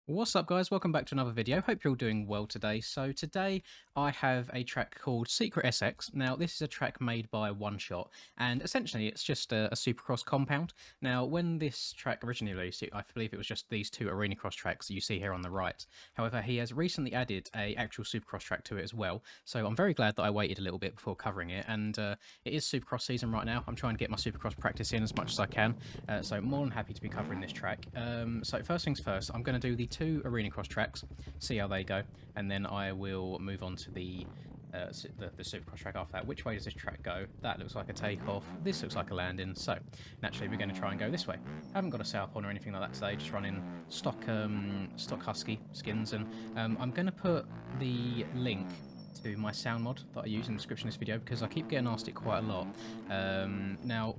What's up guys, welcome back to another video. Hope you're all doing well today. So today I have a track called Secret SX. Now this is a track made by One Shot and essentially it's just a supercross compound. Now when this track originally released, I believe it was just these two arenacross tracks that you see here on the right. However, he has recently added a actual supercross track to it as well. So I'm very glad that I waited a little bit before covering it, and it is supercross season right now. I'm trying to get my supercross practice in as much as I can. So more than happy to be covering this track. So first things first, I'm going to do the two arenacross tracks, see how they go, and then I will move on to the supercross track after that. Which way does this track go? That looks like a takeoff. This looks like a landing. So naturally we're going to try and go this way. I haven't got a south on or anything like that today. Just running stock husky skins, and I'm going to put the link to my sound mod that I use in the description of this video because I keep getting asked it quite a lot. Now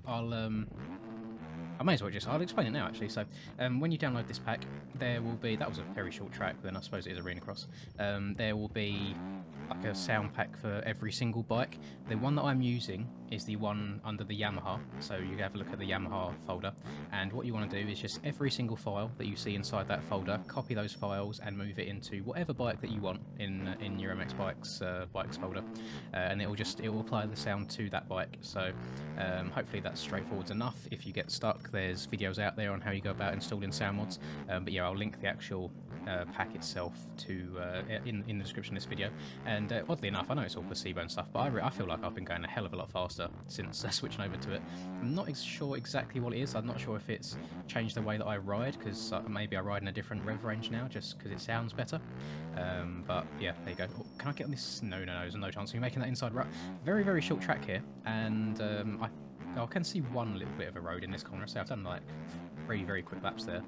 I may as well I'll explain it now actually. So when you download this pack, there will be, that was a very short track, then I suppose it is arenacross. There will be like a sound pack for every single bike. The one that I'm using is the one under the Yamaha, so you have a look at the Yamaha folder, and what you want to do is just every single file that you see inside that folder, copy those files and move it into whatever bike that you want in your MX bikes folder, and it will apply the sound to that bike. So hopefully that's straightforward enough. If you get stuck, there's videos out there on how you go about installing sound mods, but yeah, I'll link the actual pack itself to in the description of this video. And oddly enough, I know it's all placebo and stuff, but I feel like I've been going a hell of a lot faster since switching over to it. I'm not sure exactly what it is. I'm not sure if it's changed the way that I ride, because maybe I ride in a different rev range now just because it sounds better. But yeah, there you go. Oh, can I get on this? No, there's no chance of me making that inside right. Very, very short track here, and I can see one little bit of a road in this corner, so I've done like 3 very quick laps there.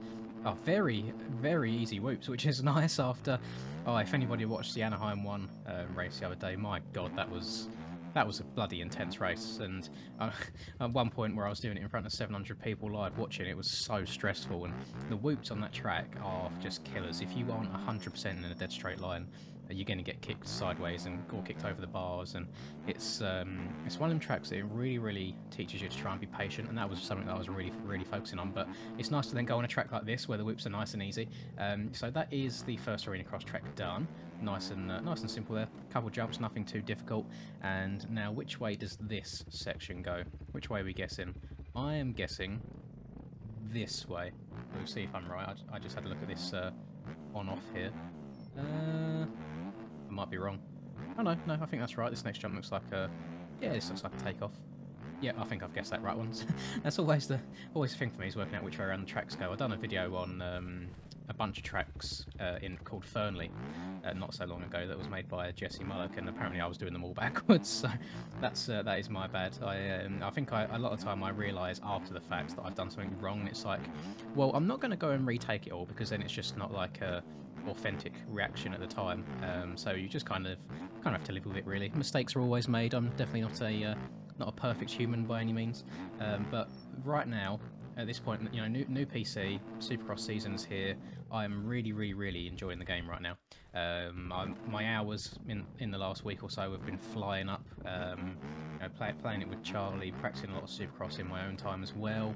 Oh, very, very easy whoops, which is nice after... Oh, if anybody watched the Anaheim 1 race the other day, my god, that was a bloody intense race. And at one point where I was doing it in front of 700 people live watching, it was so stressful, and the whoops on that track are just killers. If you aren't 100% in a dead straight line, you're going to get kicked sideways or kicked over the bars, and it's one of them tracks that it really, really teaches you to try and be patient, and that was something that I was really, really focusing on. But it's nice to then go on a track like this where the whoops are nice and easy. So that is the first arenacross track done. Nice and simple there. Couple jumps, nothing too difficult. And now, which way does this section go? Which way are we guessing? I am guessing this way. We'll see if I'm right. I just had a look at this on-off here. I might be wrong. Oh no, I think that's right. This next jump looks like a... Yeah, this looks like a takeoff. Yeah, I think I've guessed that right once. That's always the thing for me, is working out which way around the tracks go. I've done a video on a bunch of tracks called Fernley not so long ago that was made by Jesse Mullock, and apparently I was doing them all backwards, so that is my bad. I think a lot of the time I realise after the fact that I've done something wrong, and it's like, well, I'm not going to go and retake it all because then it's just not like a authentic reaction at the time. So you just kind of have to live with it, really. Mistakes are always made. I'm definitely not a perfect human by any means, but right now, at this point, you know, new PC, Supercross season's here. I'm really, really, really enjoying the game right now. My hours in the last week or so have been flying up. You know, playing it with Charlie, practicing a lot of Supercross in my own time as well.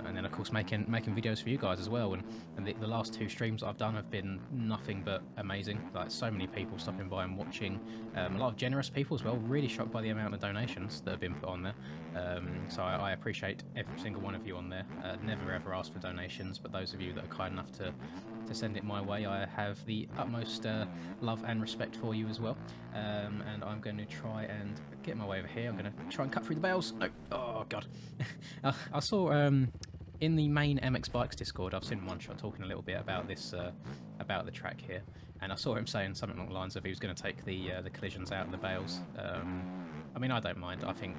And then of course making videos for you guys as well, and the last 2 streams I've done have been nothing but amazing. Like, so many people stopping by and watching, a lot of generous people as well. Really shocked by the amount of donations that have been put on there, so I appreciate every single one of you on there. Never ever ask for donations, but those of you that are kind enough to send it my way, I have the utmost love and respect for you as well. And I'm going to try and get my way over here. I'm going to try and cut through the bales. No. Oh god. I saw in the main MX Bikes Discord, I've seen One Shot talking a little bit about this about the track here, and I saw him saying something along the lines of he was going to take the collisions out of the bales. I mean, I don't mind. I think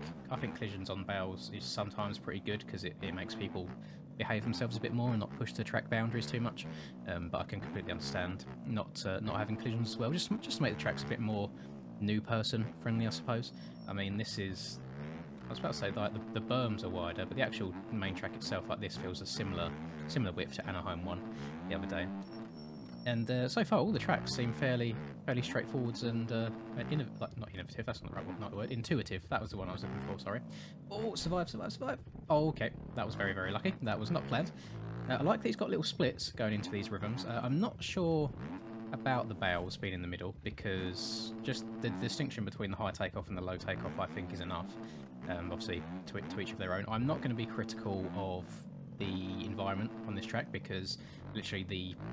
collisions on bales is sometimes pretty good because it makes people behave themselves a bit more and not push the track boundaries too much. But I can completely understand not having collisions as well, just to make the tracks a bit more new person friendly, I suppose. I mean, this is... I was about to say, like, the berms are wider, but the actual main track itself, like this, feels a similar width to Anaheim 1 the other day. And so far, all the tracks seem fairly straightforward and not innovative. That's not the word. Intuitive. That was the one I was looking for. Sorry. Oh, survive! Oh, okay. That was very, very lucky. That was not planned. I like that he's got little splits going into these rhythms. I'm not sure about the bales being in the middle, because just the distinction between the high takeoff and the low takeoff I think is enough. Obviously to each of their own. I'm not going to be critical of the environment on this track, because literally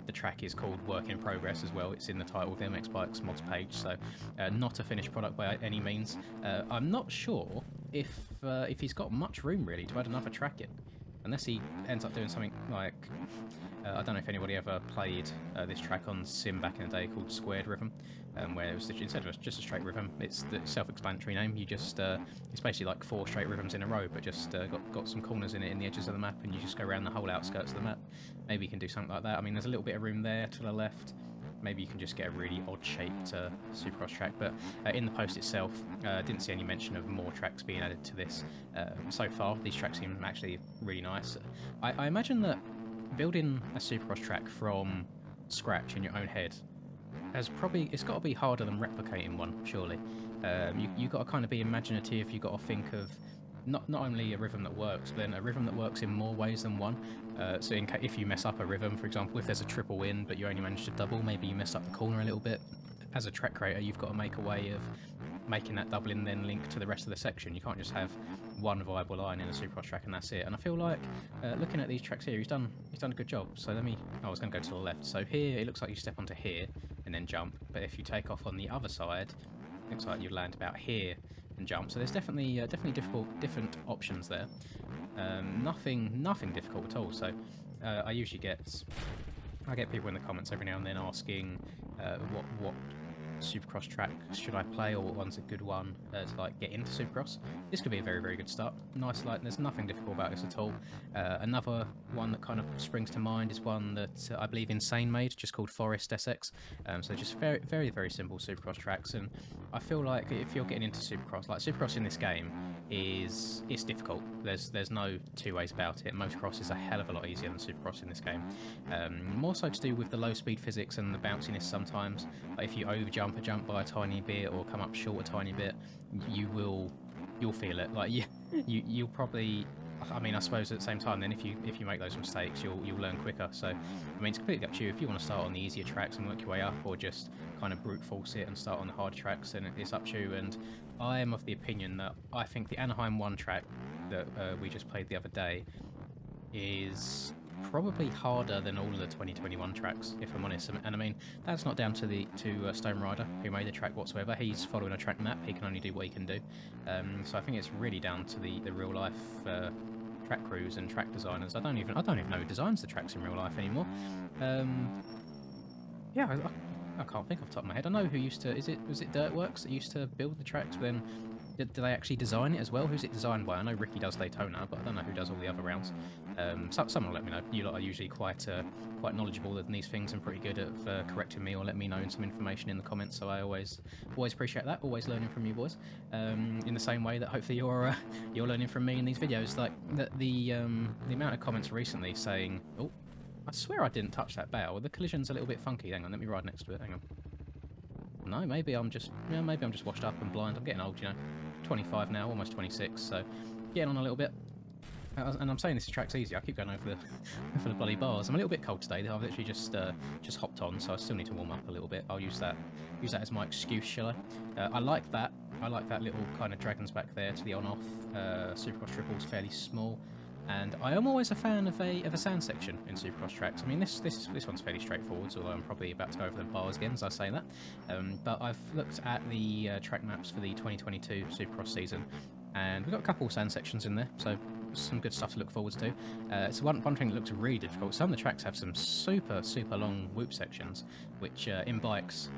the track is called work in progress as well. It's in the title of the MX Bikes mods page, so not a finished product by any means. I'm not sure if he's got much room really to add another track in, unless he ends up doing something like I don't know if anybody ever played this track on sim back in the day called Squared Rhythm, where it was instead of just a straight rhythm, it's the self-explanatory name. You just it's basically like 4 straight rhythms in a row, but just got some corners in it in the edges of the map, and you just go around the whole outskirts of the map. Maybe you can do something like that. I mean, there's a little bit of room there to the left. Maybe you can just get a really odd-shaped supercross track, but in the post itself, didn't see any mention of more tracks being added to this. So far, these tracks seem actually really nice. I imagine that building a supercross track from scratch in your own head it's got to be harder than replicating one, surely. You got to kind of be imaginative. You got to think of not only a rhythm that works, but then a rhythm that works in more ways than one. So if you mess up a rhythm, for example, if there's a triple in but you only manage to double, maybe you mess up the corner a little bit. As a track creator, you've got to make a way of making that double in then link to the rest of the section. You can't just have one viable line in a supercross track and that's it. And I feel like looking at these tracks here, he's done a good job. So I was going to go to the left. So here it looks like you step onto here and then jump, but if you take off on the other side, it looks like you land about here and jump. So there's definitely different options there. Nothing difficult at all. So I get people in the comments every now and then asking what supercross track should I play, or what one's a good one to like get into supercross. This could be a very good start. Nice, like there's nothing difficult about this at all. Another one that kind of springs to mind is one that I believe Insane made, just called Forest SX. So just very simple supercross tracks, and I feel like if you're getting into supercross, like supercross in this game it's difficult. There's no two ways about it. Motocross is a hell of a lot easier than supercross in this game. More so to do with the low speed physics and the bounciness sometimes. Like if you overjump a jump by a tiny bit or come up short a tiny bit, you'll feel it. Like you'll probably, I mean, I suppose at the same time then if you make those mistakes, you'll learn quicker. So I mean, it's completely up to you if you want to start on the easier tracks and work your way up, or just kind of brute force it and start on the hard tracks, then it's up to you. And I am of the opinion that I think the Anaheim 1 track that we just played the other day is probably harder than all of the 2021 tracks, if I'm honest. And I mean, that's not down to Stone Rider, who made the track whatsoever. He's following a track map. He can only do what he can do. So I think it's really down to the real life track crews and track designers. I don't even know who designs the tracks in real life anymore. Yeah, I can't think off the top of my head. I know who used to. Was it Dirtworks that used to build the tracks? But then did they actually design it as well? Who's it designed by? I know Ricky does Daytona, but I don't know who does all the other rounds. Someone will let me know. You lot are usually quite knowledgeable in these things and pretty good at correcting me or letting me know some information in the comments. So I always appreciate that. Always learning from you boys. In the same way that hopefully you're learning from me in these videos. Like the amount of comments recently saying, "Oh, I swear I didn't touch that bale. The collision's a little bit funky. Hang on, let me ride next to it. Hang on. No, maybe I'm just washed up and blind. I'm getting old, you know. 25 now, almost 26, so getting on a little bit. And I'm saying this track's easy. I keep going over the bloody bars. I'm a little bit cold today. I've literally just hopped on, so I still need to warm up a little bit. I'll use that as my excuse, shall I? I like that. I like that little kind of dragons back there to the on-off. Supercross triple's fairly small. And I am always a fan of a sand section in supercross tracks. I mean, this one's fairly straightforward, although I'm probably about to go over the bars again as I say that. But I've looked at the track maps for the 2022 supercross season, and we've got a couple sand sections in there, so some good stuff to look forward to. So one thing that looks really difficult, some of the tracks have some super long whoop sections, which in bikes,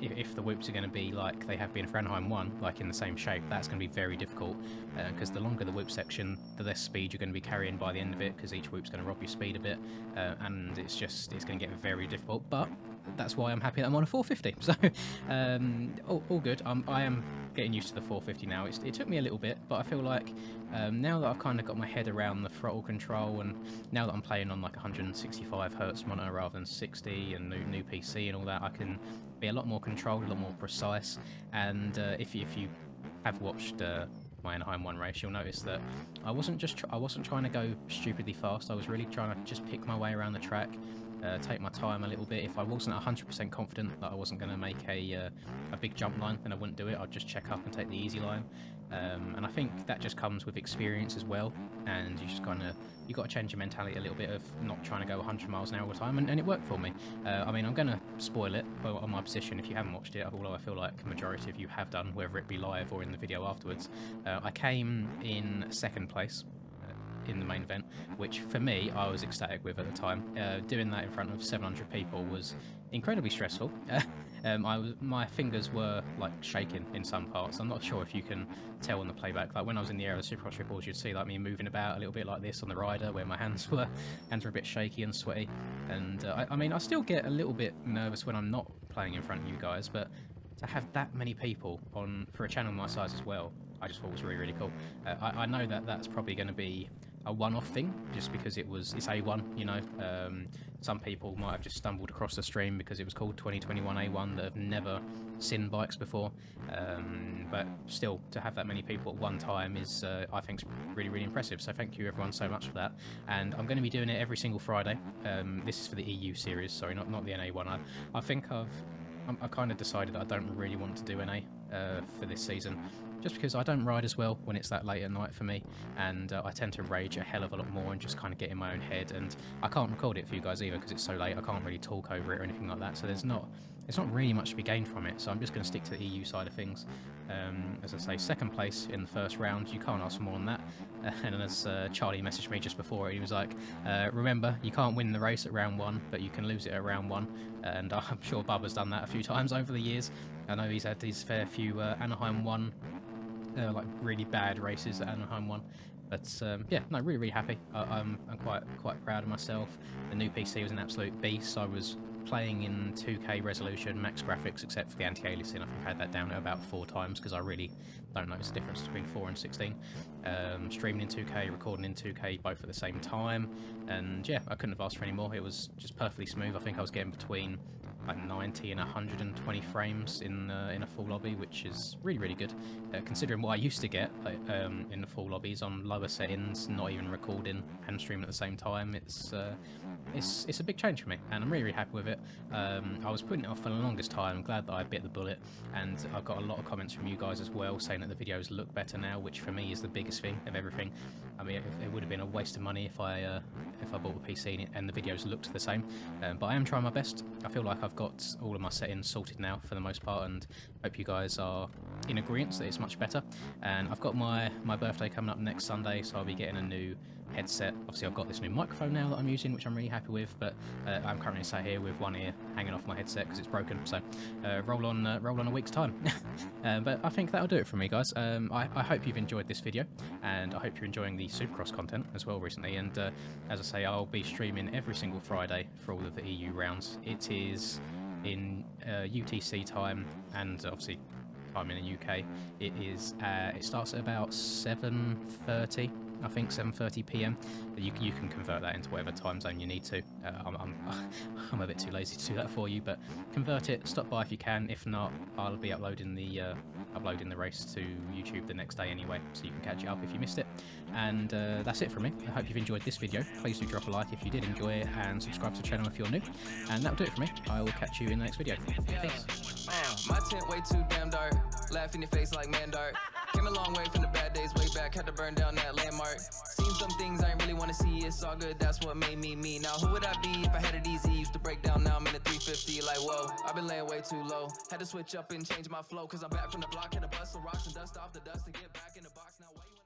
if the whoops are going to be like they have been for Anaheim 1, like in the same shape, that's going to be very difficult, because the longer the whoop section, the less speed you're going to be carrying by the end of it, because each whoop's going to rob your speed a bit, and it's going to get very difficult. But that's why I'm happy that I'm on a 450. So all good. I am getting used to the 450 now. It took me a little bit, but I feel like now that I've kind of got my head around the throttle control, and now that I'm playing on like 165 Hz monitor rather than 60, and new PC and all that, I can be a lot more controlled, a lot more precise. And if you have watched my Anaheim 1 race, you'll notice that I wasn't trying to go stupidly fast. I was really trying to just pick my way around the track, take my time a little bit. If I wasn't 100% confident that I wasn't going to make a big jump line, then I wouldn't do it. I'd just check up and take the easy line. And I think that just comes with experience as well, and you just you got to change your mentality a little bit of not trying to go 100 miles an hour all the time, and it worked for me. I mean, I'm going to spoil it on my position if you haven't watched it, although I feel like the majority of you have done, whether it be live or in the video afterwards. I came in second place in the main event, which for me I was ecstatic with at the time. Doing that in front of 700 people was incredibly stressful. My fingers were like shaking in some parts. I'm not sure if you can tell on the playback. Like when I was in the air of the Supercross triples, you'd see like me moving about a little bit like this on the rider, where my hands were a bit shaky and sweaty. And I mean, I still get a little bit nervous when I'm not playing in front of you guys, but to have that many people on for a channel my size as well, I just thought was really, really cool. I know that that's probably going to be a one-off thing, just because it's A1, you know. Some people might have just stumbled across the stream because it was called 2021 A1 that have never seen bikes before. But still, to have that many people at one time is, I think, really, really impressive. So thank you everyone so much for that. And I'm going to be doing it every single Friday. This is for the EU series, sorry, not the NA one. I think I kind of decided that I don't really want to do NA for this season, just because I don't ride as well when it's that late at night for me, and I tend to rage a hell of a lot more and just kind of get in my own head, and I can't record it for you guys either because it's so late. I can't really talk over it or anything like that, so there's not really much to be gained from it, so I'm just going to stick to the EU side of things. As I say, second place in the first round, you can't ask for more than that. And as Charlie messaged me just before, he was like, remember, you can't win the race at round 1, but you can lose it at round 1, and I'm sure Bubba's done that a few times over the years. I know he's had his fair few Anaheim 1 like really bad races at Anaheim 1, but yeah, no, really, really happy. I'm quite proud of myself. The new PC was an absolute beast. I was playing in 2K resolution, max graphics, except for the anti-aliasing. I think I had that down to about 4 times because I really don't notice the difference between 4 and 16. Streaming in 2K, recording in 2K, both at the same time, and yeah, I couldn't have asked for any more. It was just perfectly smooth. I think I was getting between like 90 and 120 frames in a full lobby, which is really, really good, considering what I used to get in the full lobbies on lower settings, not even recording and streaming at the same time. It's a big change for me, and I'm really, really happy with it. I was putting it off for the longest time. I'm glad that I bit the bullet, and I've got a lot of comments from you guys as well saying that the videos look better now, which for me is the biggest thing of everything. I mean, it would have been a waste of money if I bought a PC and the videos looked the same, but I am trying my best. I feel like I've got all of my settings sorted now for the most part, and hope you guys are in agreement that it's much better. And I've got my birthday coming up next Sunday, so I'll be getting a new headset. Obviously I've got this new microphone now that I'm using, which I'm really happy with, but I'm currently sat here with one ear hanging off my headset because it's broken, so roll on a week's time. But I think that'll do it for me, guys. I hope you've enjoyed this video, and I hope you're enjoying the Supercross content as well recently, and as I say, I'll be streaming every single Friday for all of the EU rounds. It is in UTC time, and obviously time in the UK. It starts at about 7:30, I think 7:30 PM. You can convert that into whatever time zone you need to. I'm a bit too lazy to do that for you, but convert it. Stop by if you can. If not, I'll be uploading the race to YouTube the next day anyway, so you can catch it up if you missed it. And that's it from me. I hope you've enjoyed this video. Please do drop a like if you did enjoy it, and subscribe to the channel if you're new. And that'll do it for me. I will catch you in the next video. Peace. My tent way too damn dark. Laugh in your face like man dark. Came a long way from the bad days way back. Had to burn down that landmark. Seen some things I ain't really want to see. It's all good, that's what made me me. Now who would I be if I had it easy? Used to break down, now I'm in a 350. Like whoa, I've been laying way too low. Had to switch up and change my flow, cause I'm back from the block. Had to bust some rocks and dust off the dust to get back in the box. Now why you